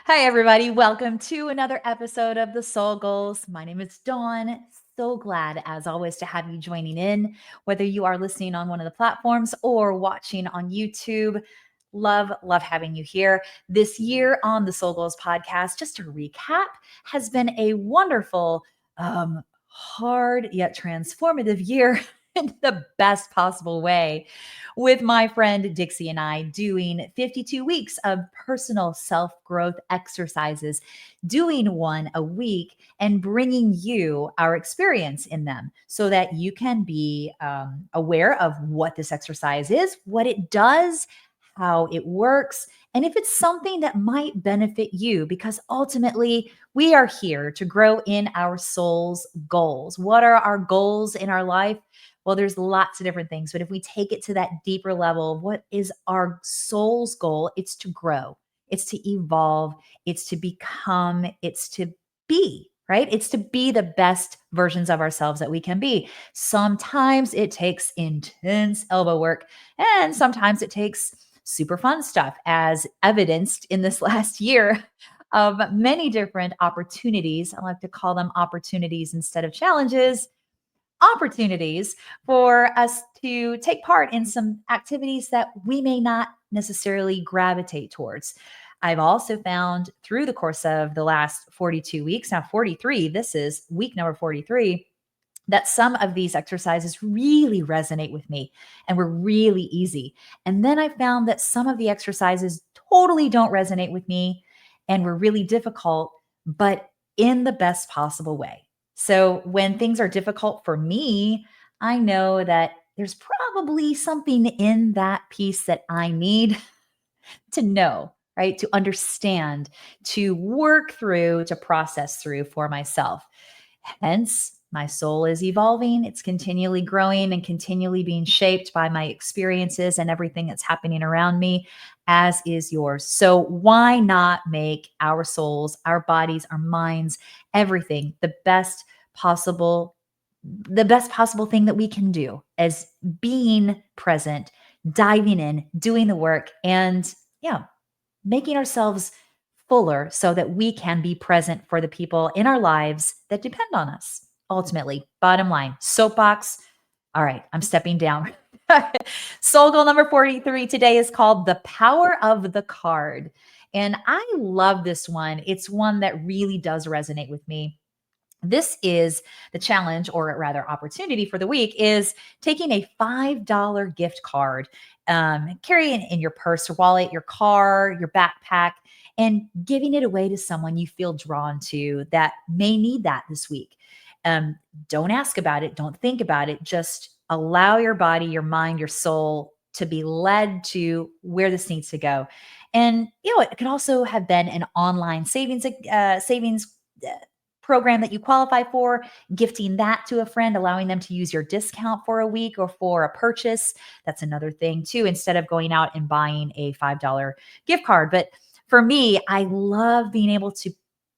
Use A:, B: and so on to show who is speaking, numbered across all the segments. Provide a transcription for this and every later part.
A: Hi, everybody. Welcome to another episode of the Soul Goals. My name is Dawn. So glad, as always, to have you joining in, whether you are listening on one of the platforms or watching on YouTube. Love having you here. This year on the Soul Goals podcast, just to recap, has been a wonderful, hard yet transformative year in the best possible way, with my friend Dixie and I doing 52 weeks of personal self growth exercises, doing one a week and bringing you our experience in them so that you can be aware of what this exercise is, what it does, how it works, and if it's something that might benefit you, because ultimately we are here to grow in our soul's goals. What are our goals in our life? Well, there's lots of different things, but if we take it to that deeper level, what is our soul's goal? It's to grow, it's to evolve, it's to become, it's to be, right? It's to be the best versions of ourselves that we can be. Sometimes it takes intense elbow work, and sometimes it takes super fun stuff, as evidenced in this last year of many different opportunities. I like to call them opportunities instead of challenges, opportunities for us to take part in some activities that we may not necessarily gravitate towards. I've also found through the course of the last 42 weeks, now 43, this is week number 43, that some of these exercises really resonate with me and were really easy. And then I found that some of the exercises totally don't resonate with me and were really difficult, but in the best possible way. So when things are difficult for me, I know that there's probably something in that piece that I need to know, right? To understand, to work through, to process through for myself. Hence, my soul is evolving. It's continually growing and continually being shaped by my experiences and everything that's happening around me, as is yours. So, why not make our souls, our bodies, our minds, everything possible, the best possible thing that we can do as being present, diving in, doing the work, and yeah, making ourselves fuller so that we can be present for the people in our lives that depend on us. Ultimately, bottom line, soapbox. All right, I'm stepping down. Soul goal number 43 today is called The Power of the Card. And I love this one. It's one that really does resonate with me. This is the challenge, or rather opportunity for the week, is taking a $5 gift card, carry it in your purse or wallet, your car, your backpack, and giving it away to someone you feel drawn to that may need that this week. Don't ask about it. Don't think about it. Just allow your body, your mind, your soul to be led to where this needs to go. And it could also have been an online savings program that you qualify for, gifting that to a friend, allowing them to use your discount for a week or for a purchase. That's another thing too, instead of going out and buying a $5 gift card. But for me, I love being able to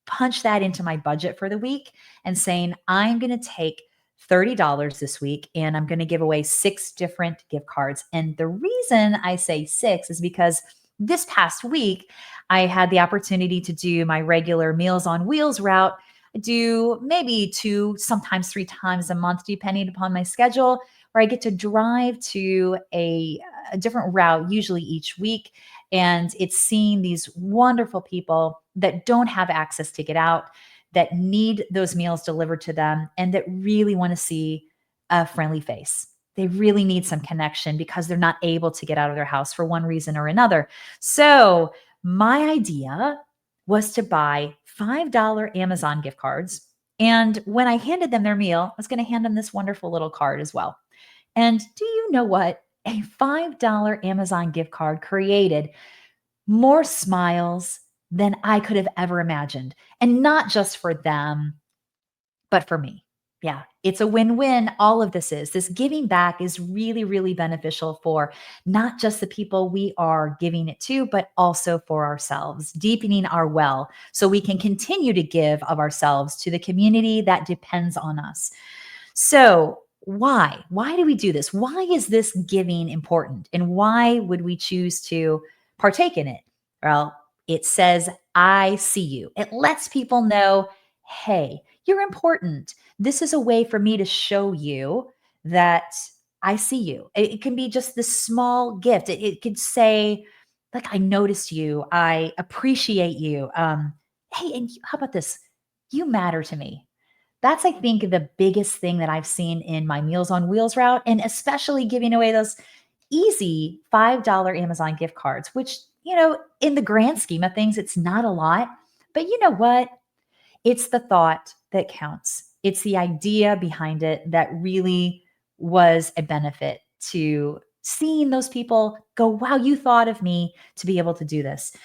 A: punch that into my budget for the week and saying, I'm going to take $30 this week and I'm going to give away 6 different gift cards. And the reason I say 6 is because this past week, I had the opportunity to do my regular Meals on Wheels route. I do maybe 2, sometimes 3 times a month, depending upon my schedule, where I get to drive to a different route, usually each week. And it's seeing these wonderful people that don't have access to get out, that need those meals delivered to them, and that really want to see a friendly face. They really need some connection because they're not able to get out of their house for one reason or another. So, my idea was to buy $5 Amazon gift cards. And when I handed them their meal, I was going to hand them this wonderful little card as well. And do you know what? A $5 Amazon gift card created more smiles than I could have ever imagined. And not just for them, but for me. Yeah, it's a win-win. All of this is. This giving back is really, really beneficial for not just the people we are giving it to, but also for ourselves, deepening our well so we can continue to give of ourselves to the community that depends on us. So, why? Why do we do this? Why is this giving important? And why would we choose to partake in it? Well, it says I see you. It lets people know, hey, you're important. This is a way for me to show you that I see you. It can be just this small gift. It could say, like, I noticed you. I appreciate you. Hey, and how about this? You matter to me. That's, I think, the biggest thing that I've seen in my Meals on Wheels route, and especially giving away those easy $5 Amazon gift cards, which, in the grand scheme of things, it's not a lot. But you know what? It's the thought that counts. It's the idea behind it that really was a benefit to seeing those people go, wow, you thought of me to be able to do this.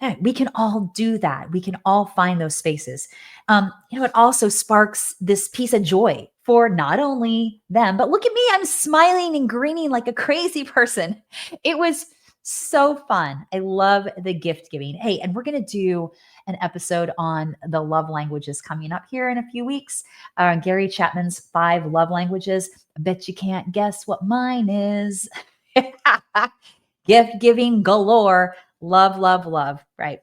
A: Yeah, we can all do that. We can all find those spaces. It also sparks this piece of joy for not only them, but look at me. I'm smiling and grinning like a crazy person. It was so fun. I love the gift giving. Hey, and we're going to do an episode on the love languages coming up here in a few weeks. Gary Chapman's 5 love languages. I bet you can't guess what mine is. Gift giving galore. Love, love, love, right?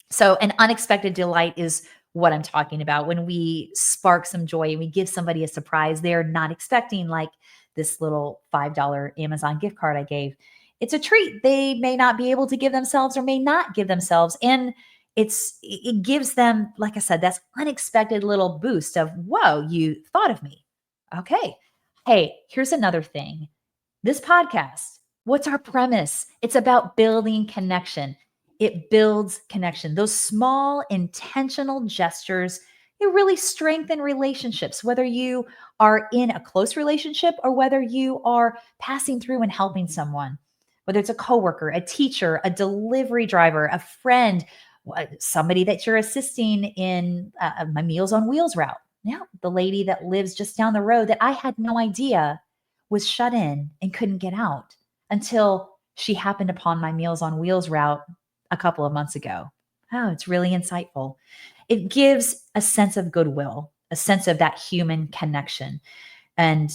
A: So, an unexpected delight is what I'm talking about when we spark some joy and we give somebody a surprise they're not expecting, like this little $5 Amazon gift card I gave. It's a treat they may not be able to give themselves or may not give themselves. And it gives them, like I said, that's unexpected little boost of, whoa, you thought of me. Okay. Hey, here's another thing. This podcast, what's our premise? It's about building connection. It builds connection. Those small intentional gestures, it really strengthen relationships, whether you are in a close relationship or whether you are passing through and helping someone, whether it's a coworker, a teacher, a delivery driver, a friend, somebody that you're assisting in my Meals on Wheels route. Yeah, the lady that lives just down the road that I had no idea was shut in and couldn't get out until she happened upon my Meals on Wheels route a couple of months ago. Oh, it's really insightful. It gives a sense of goodwill, a sense of that human connection. And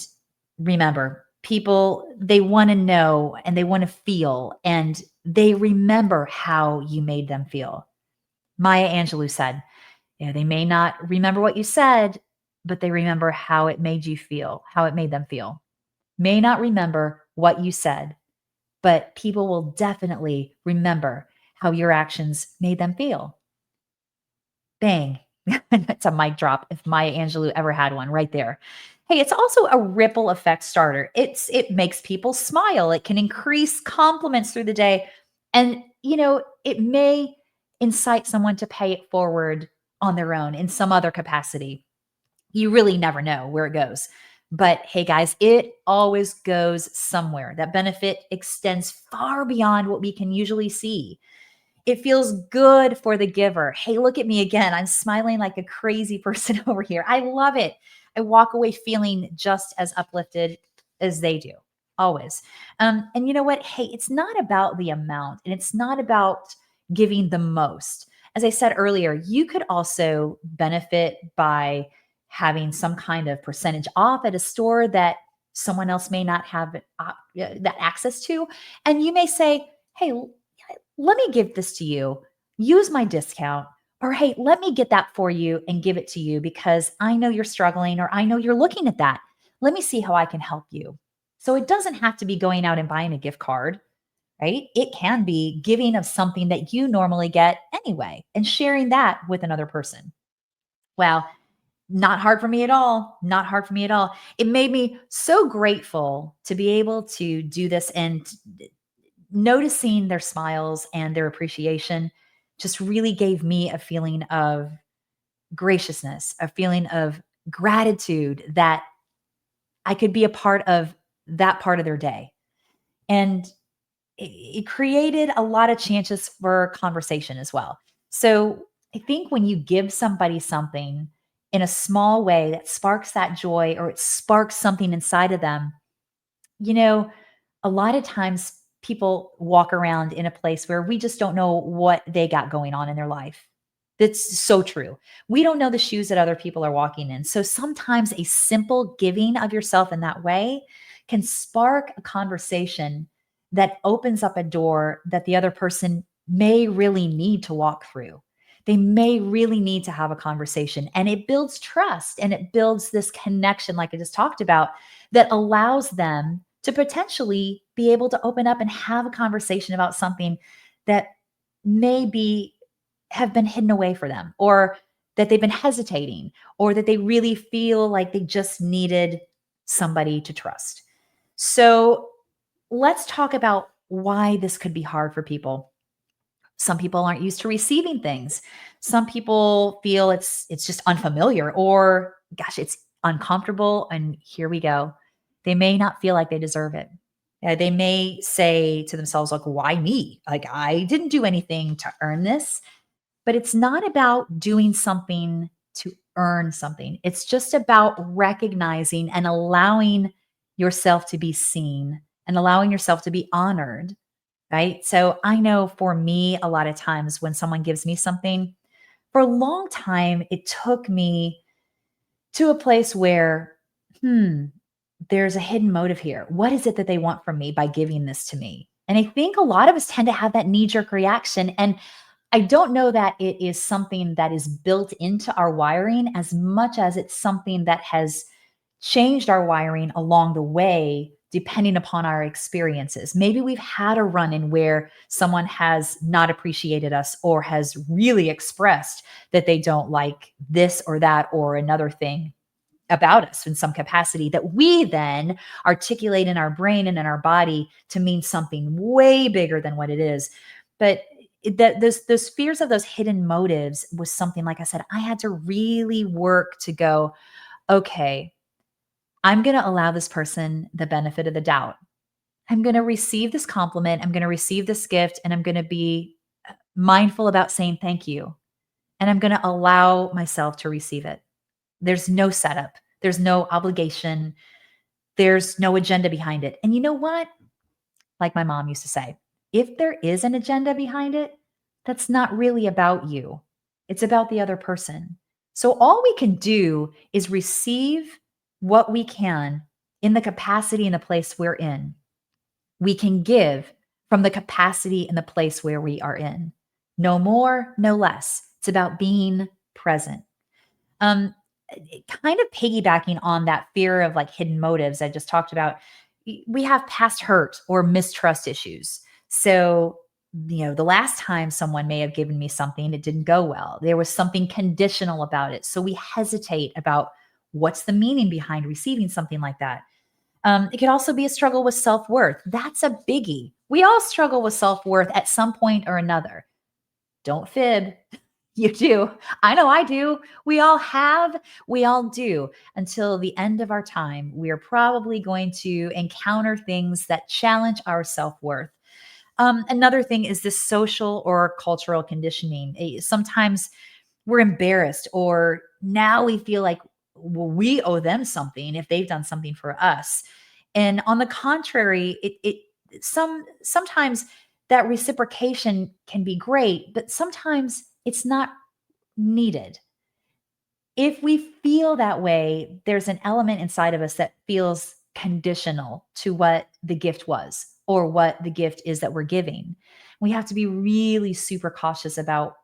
A: remember, people, they want to know and they want to feel and they remember how you made them feel. Maya Angelou said, they may not remember what you said, but they remember how it made you feel, how it made them feel. May not remember what you said, but people will definitely remember how your actions made them feel. Bang. That's a mic drop if Maya Angelou ever had one right there. Hey, it's also a ripple effect starter. It makes people smile. It can increase compliments through the day. And it may incite someone to pay it forward on their own in some other capacity. You really never know where it goes. But hey, guys, it always goes somewhere. That benefit extends far beyond what we can usually see. It feels good for the giver. Hey, look at me again. I'm smiling like a crazy person over here. I love it. I walk away feeling just as uplifted as they do, always. And you know what? Hey, it's not about the amount and it's not about giving the most. As I said earlier, you could also benefit by having some kind of percentage off at a store that someone else may not have that access to. And you may say, hey, let me give this to you. Use my discount. Or, hey, let me get that for you and give it to you because I know you're struggling or I know you're looking at that. Let me see how I can help you. So it doesn't have to be going out and buying a gift card, right? It can be giving of something that you normally get anyway and sharing that with another person. Wow. Not hard for me at all. Not hard for me at all. It made me so grateful to be able to do this and noticing their smiles and their appreciation just really gave me a feeling of graciousness, a feeling of gratitude that I could be a part of that part of their day. And it created a lot of chances for conversation as well. So I think when you give somebody something in a small way that sparks that joy or it sparks something inside of them, you know, a lot of times people walk around in a place where we just don't know what they got going on in their life. That's so true. We don't know the shoes that other people are walking in. So sometimes a simple giving of yourself in that way can spark a conversation that opens up a door that the other person may really need to walk through. They may really need to have a conversation. And it builds trust and it builds this connection, like I just talked about, that allows them to potentially be able to open up and have a conversation about something that maybe have been hidden away for them, or that they've been hesitating, or that they really feel like they just needed somebody to trust. So let's talk about why this could be hard for people. Some people aren't used to receiving things. Some people feel it's just unfamiliar, or gosh, it's uncomfortable, and here we go. They may not feel like they deserve it. They may say to themselves like, why me? Like, I didn't do anything to earn this. But it's not about doing something to earn something. It's just about recognizing and allowing yourself to be seen and allowing yourself to be honored, right? So I know for me, a lot of times when someone gives me something, for a long time, it took me to a place where, hmm, there's a hidden motive here. What is it that they want from me by giving this to me? And I think a lot of us tend to have that knee jerk reaction. And I don't know that it is something that is built into our wiring as much as it's something that has changed our wiring along the way, depending upon our experiences. Maybe we've had a run in where someone has not appreciated us or has really expressed that they don't like this or that or another thing about us in some capacity, that we then articulate in our brain and in our body to mean something way bigger than what it is. But that those fears of those hidden motives was something, like I said, I had to really work to go, okay, I'm going to allow this person the benefit of the doubt. I'm going to receive this compliment. I'm going to receive this gift, and I'm going to be mindful about saying thank you. And I'm going to allow myself to receive it. There's no setup, there's no obligation, there's no agenda behind it. And you know what? Like my mom used to say, if there is an agenda behind it, that's not really about you. It's about the other person. So all we can do is receive what we can in the capacity and the place we're in. We can give from the capacity and the place where we are in. No more, no less. It's about being present. Kind of piggybacking on that fear of like hidden motives I just talked about, we have past hurt or mistrust issues. So, the last time someone may have given me something, it didn't go well. There was something conditional about it. So we hesitate about what's the meaning behind receiving something like that. It could also be a struggle with self worth. That's a biggie. We all struggle with self worth at some point or another. Don't fib. You do. I know I do. We all have, we all do. Until the end of our time, we're probably going to encounter things that challenge our self worth. Another thing is this social or cultural conditioning. Sometimes we're embarrassed, or now we feel like, well, we owe them something if they've done something for us. And on the contrary, sometimes that reciprocation can be great, but sometimes it's not needed. If we feel that way, there's an element inside of us that feels conditional to what the gift was or what the gift is that we're giving. We have to be really super cautious about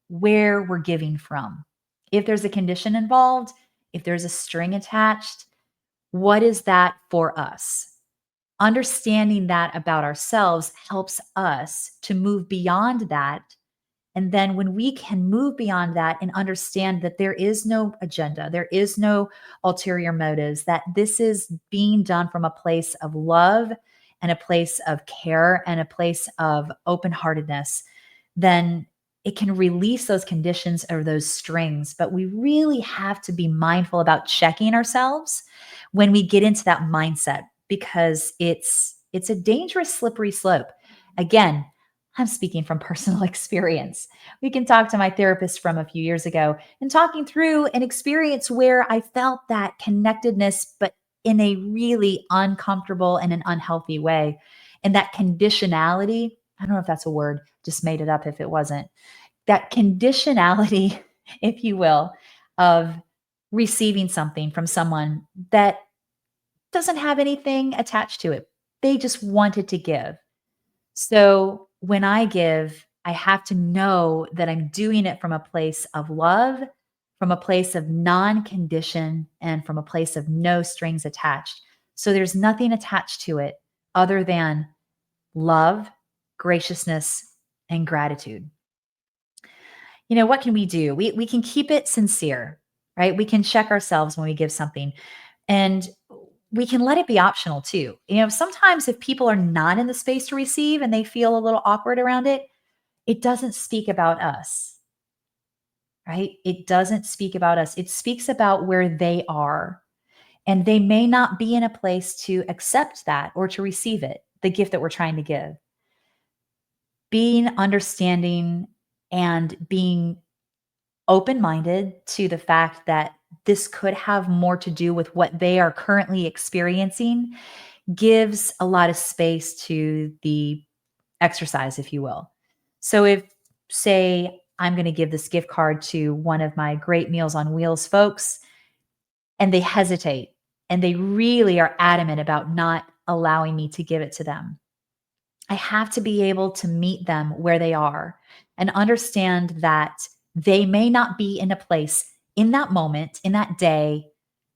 A: where we're giving from. If there's a condition involved, if there's a string attached, what is that for us? Understanding that about ourselves helps us to move beyond that. And then when we can move beyond that and understand that there is no agenda, there is no ulterior motives, that this is being done from a place of love and a place of care and a place of open heartedness, then it can release those conditions or those strings. But we really have to be mindful about checking ourselves when we get into that mindset, because it's a dangerous slippery slope. Again, I'm speaking from personal experience. We can talk to my therapist from a few years ago and talking through an experience where I felt that connectedness, but in a really uncomfortable and an unhealthy way. And that conditionality, I don't know if that's a word, just made it up if it wasn't. That conditionality, if you will, of receiving something from someone that doesn't have anything attached to it. They just wanted to give. So when I give, I have to know that I'm doing it from a place of love, from a place of non condition, and from a place of no strings attached. So there's nothing attached to it other than love, graciousness, and gratitude. What can we do? We can keep it sincere, right? We can check ourselves when we give something, and we can let it be optional too. Sometimes if people are not in the space to receive and they feel a little awkward around it, it doesn't speak about us, right? It doesn't speak about us. It speaks about where they are. And they may not be in a place to accept that or to receive it, the gift that we're trying to give. Being understanding and being open minded to the fact that this could have more to do with what they are currently experiencing gives a lot of space to the exercise, if you will. So if, say, I'm going to give this gift card to one of my Great Meals on Wheels folks, and they hesitate and they really are adamant about not allowing me to give it to them, I have to be able to meet them where they are and understand that they may not be in a place in that moment, in that day,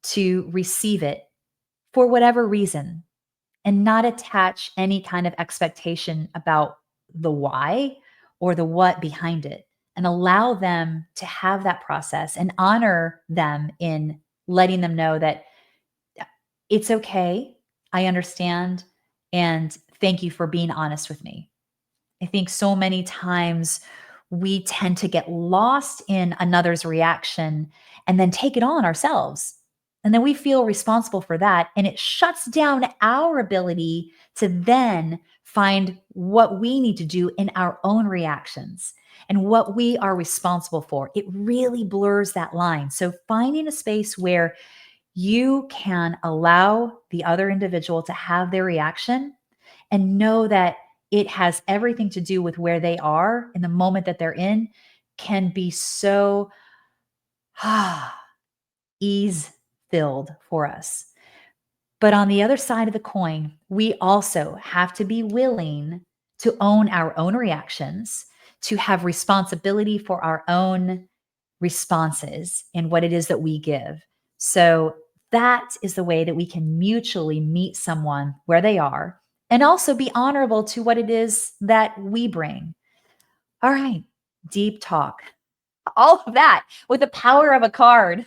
A: to receive it for whatever reason, and not attach any kind of expectation about the why or the what behind it, and allow them to have that process and honor them in letting them know that it's okay. I understand. And thank you for being honest with me. I think so many times we tend to get lost in another's reaction and then take it on ourselves. And then we feel responsible for that. And it shuts down our ability to then find what we need to do in our own reactions and what we are responsible for. It really blurs that line. So finding a space where you can allow the other individual to have their reaction and know that it has everything to do with where they are in the moment that they're in can be so ease filled for us. But on the other side of the coin, we also have to be willing to own our own reactions, to have responsibility for our own responses and what it is that we give. So that is the way that we can mutually meet someone where they are and also be honorable to what it is that we bring. All right, deep talk. All of that with the power of a card.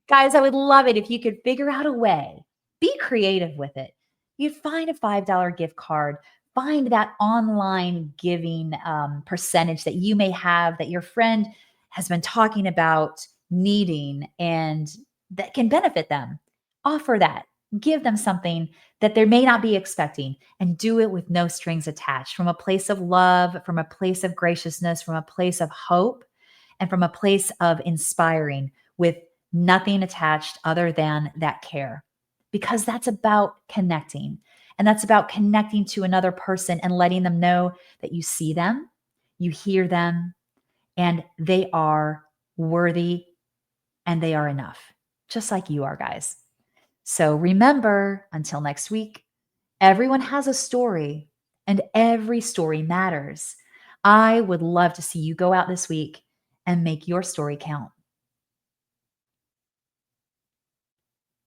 A: Guys, I would love it if you could figure out a way, be creative with it. You'd find a $5 gift card, find that online giving percentage that you may have that your friend has been talking about needing and that can benefit them. Offer that. Give them something that they may not be expecting, and do it with no strings attached, from a place of love, from a place of graciousness, from a place of hope, and from a place of inspiring with nothing attached other than that care. Because that's about connecting. And that's about connecting to another person and letting them know that you see them, you hear them, and they are worthy and they are enough, just like you are, guys. So remember, until next week, everyone has a story and every story matters. I would love to see you go out this week and make your story count.